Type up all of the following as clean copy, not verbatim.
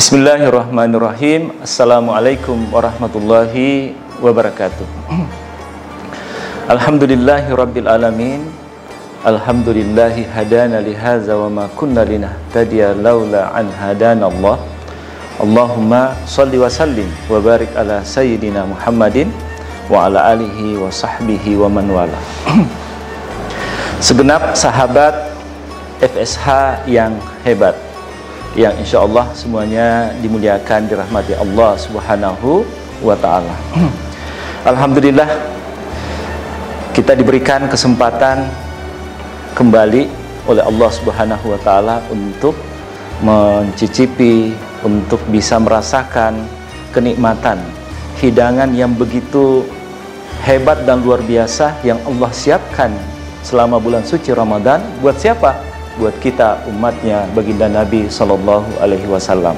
Bismillahirrahmanirrahim. Assalamualaikum warahmatullahi wabarakatuh. Alhamdulillahi rabbil alamin. Alhamdulillahi hadana lihaza wa ma kunna linahtadiya laula an hadana Allah. Allahumma salli wa sallim wa barik ala sayyidina Muhammadin wa ala alihi wa sahbihi wa man wala. Segenap sahabat FSH yang hebat, yang insya Allah semuanya dimuliakan, dirahmati Allah Subhanahu wa ta'ala. Alhamdulillah, kita diberikan kesempatan kembali oleh Allah Subhanahu wa ta'ala untuk mencicipi, untuk bisa merasakan kenikmatan hidangan yang begitu hebat dan luar biasa yang Allah siapkan selama bulan suci Ramadan. Buat siapa? Buat kita, umatnya baginda Nabi Sallallahu Alaihi Wasallam.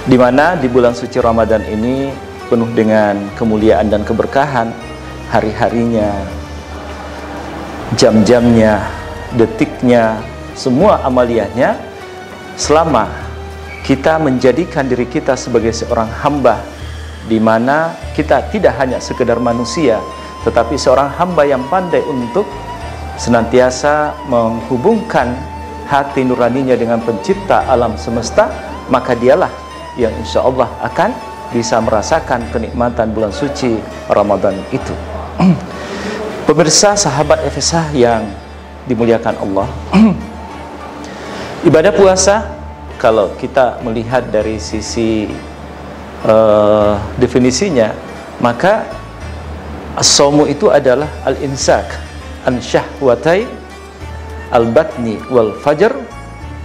Di mana di bulan suci Ramadan ini penuh dengan kemuliaan dan keberkahan, hari-harinya, jam-jamnya, detiknya, semua amaliyahnya, selama kita menjadikan diri kita sebagai seorang hamba, di mana kita tidak hanya sekedar manusia, tetapi seorang hamba yang pandai untuk senantiasa menghubungkan hati nuraninya dengan pencipta alam semesta, maka dialah yang insya Allah akan bisa merasakan kenikmatan bulan suci Ramadan itu. Pemirsa sahabat FSH yang dimuliakan Allah, ibadah puasa, kalau kita melihat dari sisi definisinya, maka as-shaumu itu adalah al-imsak an syahwatai al-batni wal fajr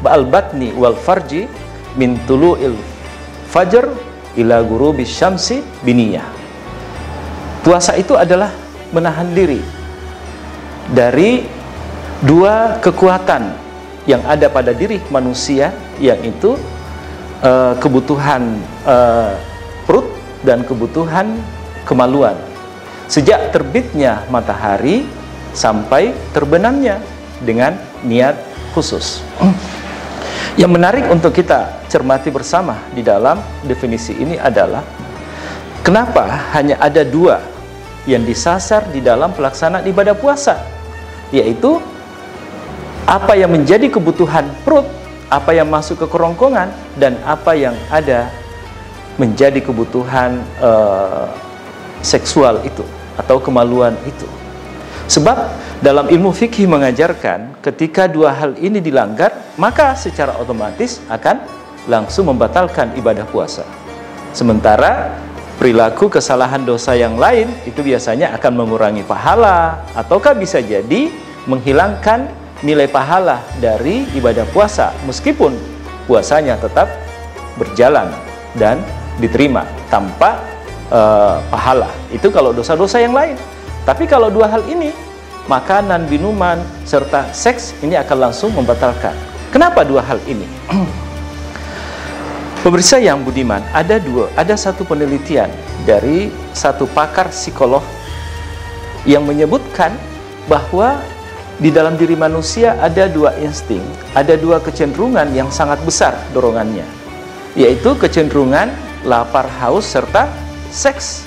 al-batni wal farji min tulu'il fajr ila ghurubi syamsi biniyah. Puasa itu adalah menahan diri dari dua kekuatan yang ada pada diri manusia, yaitu kebutuhan perut dan kebutuhan kemaluan, sejak terbitnya matahari sampai terbenamnya, dengan niat khusus. Yang menarik untuk kita cermati bersama di dalam definisi ini adalah kenapa hanya ada dua yang disasar di dalam pelaksanaan ibadah puasa, yaitu apa yang menjadi kebutuhan perut, apa yang masuk ke kerongkongan, dan apa yang ada menjadi kebutuhan seksual itu atau kemaluan itu. Sebab dalam ilmu fikih mengajarkan ketika dua hal ini dilanggar, maka secara otomatis akan langsung membatalkan ibadah puasa. Sementara perilaku kesalahan dosa yang lain itu biasanya akan mengurangi pahala, ataukah bisa jadi menghilangkan nilai pahala dari ibadah puasa, meskipun puasanya tetap berjalan dan diterima tanpa pahala. Itu kalau dosa-dosa yang lain. Tapi kalau dua hal ini, makanan, minuman, serta seks, ini akan langsung membatalkan. Kenapa dua hal ini? Pemirsa yang budiman, ada satu penelitian dari satu pakar psikolog yang menyebutkan bahwa di dalam diri manusia ada dua insting, ada dua kecenderungan yang sangat besar dorongannya, yaitu kecenderungan lapar, haus, serta seks.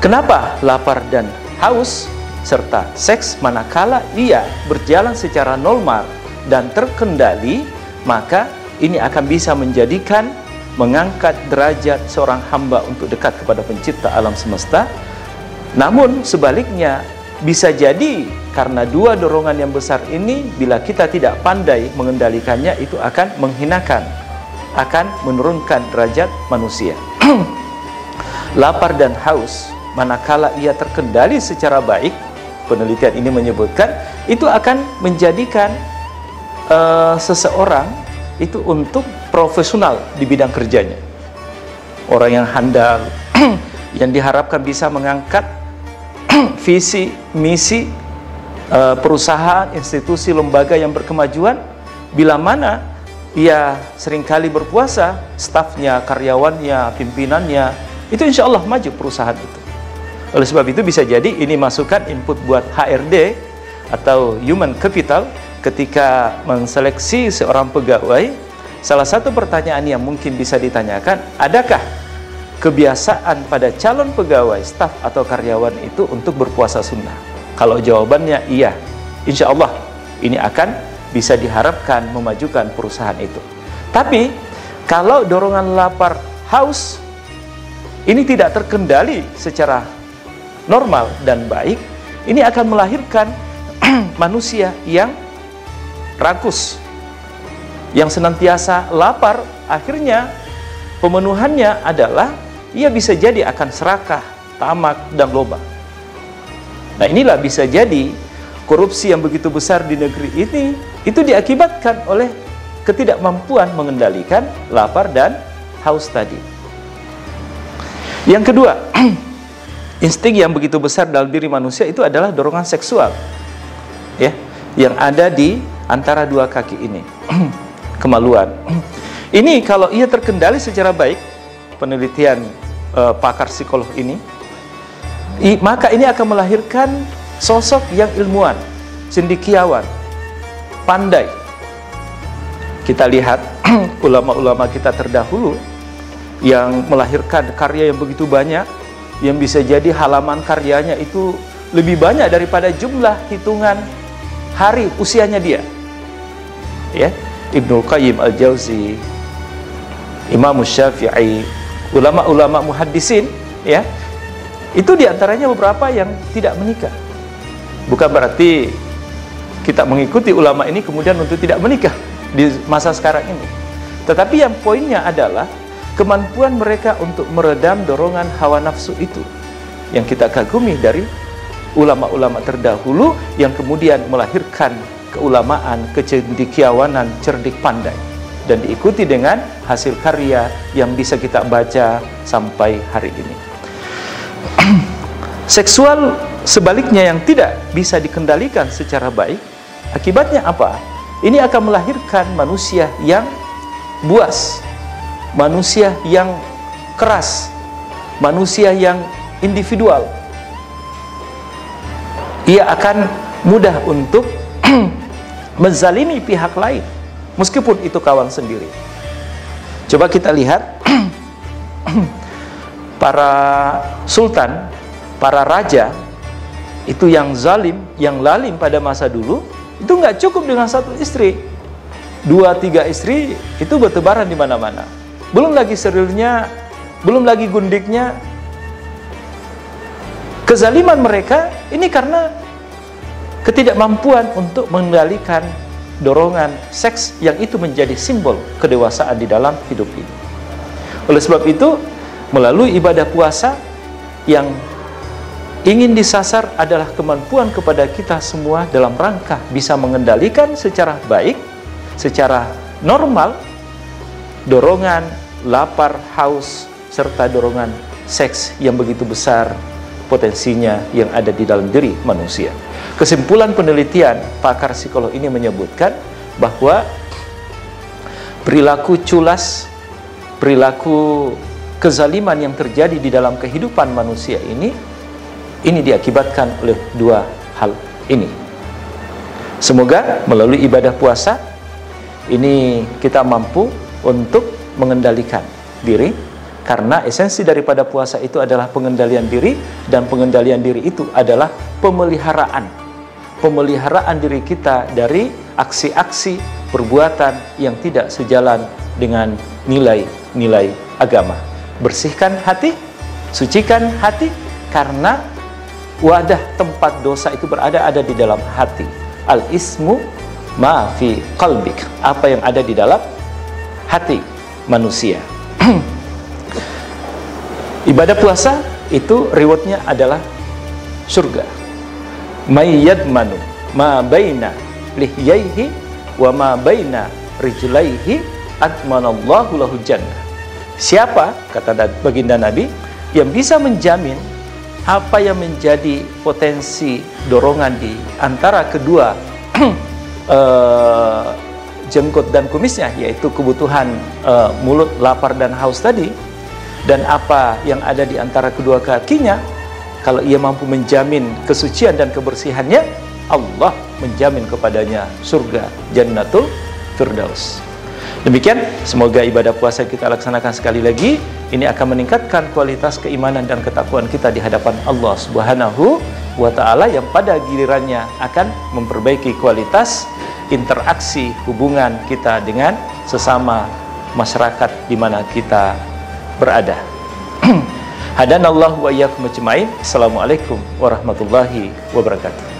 Kenapa lapar dan haus serta seks? Manakala ia berjalan secara normal dan terkendali, maka ini akan bisa menjadikan, mengangkat derajat seorang hamba untuk dekat kepada pencipta alam semesta. Namun sebaliknya, bisa jadi karena dua dorongan yang besar ini, bila kita tidak pandai mengendalikannya, itu akan menghinakan, akan menurunkan derajat manusia. Lapar dan haus, manakala ia terkendali secara baik, penelitian ini menyebutkan, itu akan menjadikan seseorang itu untuk profesional di bidang kerjanya. Orang yang handal, yang diharapkan bisa mengangkat visi, misi perusahaan, institusi, lembaga yang berkemajuan. Bila mana ia seringkali berpuasa, stafnya, karyawannya, pimpinannya, itu insya Allah maju perusahaan itu. Oleh sebab itu bisa jadi ini masukan input buat HRD atau human capital ketika menseleksi seorang pegawai salah satu pertanyaan yang mungkin bisa ditanyakan, adakah kebiasaan pada calon pegawai, staf atau karyawan itu untuk berpuasa sunnah? Kalau jawabannya iya, insya Allah ini akan bisa diharapkan memajukan perusahaan itu. Tapi kalau dorongan lapar, haus ini tidak terkendali secara normal dan baik, ini akan melahirkan manusia yang rakus, yang senantiasa lapar. Akhirnya pemenuhannya adalah ia bisa jadi akan serakah, tamak, dan loba. Nah, inilah bisa jadi korupsi yang begitu besar di negeri ini itu diakibatkan oleh ketidakmampuan mengendalikan lapar dan haus tadi. Yang kedua, insting yang begitu besar dalam diri manusia itu adalah dorongan seksual, ya, yang ada di antara dua kaki ini. Kemaluan ini kalau ia terkendali secara baik, penelitian pakar psikolog ini, maka ini akan melahirkan sosok yang ilmuwan, cendekiawan, pandai. Kita lihat ulama-ulama kita terdahulu yang melahirkan karya yang begitu banyak, yang bisa jadi halaman karyanya itu lebih banyak daripada jumlah hitungan hari usianya dia, ya. Ibnul Qayyim Al-Jauzi, Imam Syafi'i, ulama-ulama muhaddisin, ya, itu diantaranya beberapa yang tidak menikah. Bukan berarti kita mengikuti ulama ini kemudian untuk tidak menikah di masa sekarang ini, tetapi yang poinnya adalah kemampuan mereka untuk meredam dorongan hawa nafsu itu yang kita kagumi dari ulama-ulama terdahulu, yang kemudian melahirkan keulamaan, kecendekiawanan, cerdik pandai, dan diikuti dengan hasil karya yang bisa kita baca sampai hari ini. Seksual sebaliknya yang tidak bisa dikendalikan secara baik, akibatnya apa? Ini akan melahirkan manusia yang buas, manusia yang keras, manusia yang individual. Ia akan mudah untuk menzalimi pihak lain, meskipun itu kawan sendiri. Coba kita lihat para sultan, para raja itu yang zalim, yang lalim pada masa dulu, itu nggak cukup dengan satu istri, 2-3 istri itu bertebaran di mana-mana. Belum lagi serilnya, belum lagi gundiknya. Kezaliman mereka ini karena ketidakmampuan untuk mengendalikan dorongan seks yang itu menjadi simbol kedewasaan di dalam hidup ini. Oleh sebab itu, melalui ibadah puasa yang ingin disasar adalah kemampuan kepada kita semua dalam rangka bisa mengendalikan secara baik, secara normal, dorongan lapar, haus, serta dorongan seks yang begitu besar potensinya yang ada di dalam diri manusia. Kesimpulan penelitian pakar psikolog ini menyebutkan bahwa perilaku culas, perilaku kezaliman yang terjadi di dalam kehidupan manusia ini diakibatkan oleh dua hal ini. Semoga melalui ibadah puasa ini kita mampu untuk mengendalikan diri, karena esensi daripada puasa itu adalah pengendalian diri, dan pengendalian diri itu adalah pemeliharaan diri kita dari aksi-aksi perbuatan yang tidak sejalan dengan nilai-nilai agama. Bersihkan hati, sucikan hati, karena wadah tempat dosa itu ada di dalam hati. Al-ismu ma fi qalbik, apa yang ada di dalam hati manusia. Ibadah puasa itu rewardnya adalah surga. May yadmanu ma baina lihyaihi wa ma baina rijlaihi admanallahu lahu jannah. Siapa, kata baginda Nabi, yang bisa menjamin apa yang menjadi potensi dorongan di antara kedua jenggot dan kumisnya, yaitu kebutuhan mulut, lapar dan haus tadi, dan apa yang ada di antara kedua kakinya, kalau ia mampu menjamin kesucian dan kebersihannya, Allah menjamin kepadanya surga, Jannatul Firdaus. Demikian, semoga ibadah puasa yang kita laksanakan sekali lagi ini akan meningkatkan kualitas keimanan dan ketakwaan kita di hadapan Allah Subhanahu wa Ta'ala, yang pada gilirannya akan memperbaiki kualitas interaksi hubungan kita dengan sesama masyarakat di mana kita berada. Hadanallahu wa iyyakum ajmain. Assalamualaikum warahmatullahi wabarakatuh.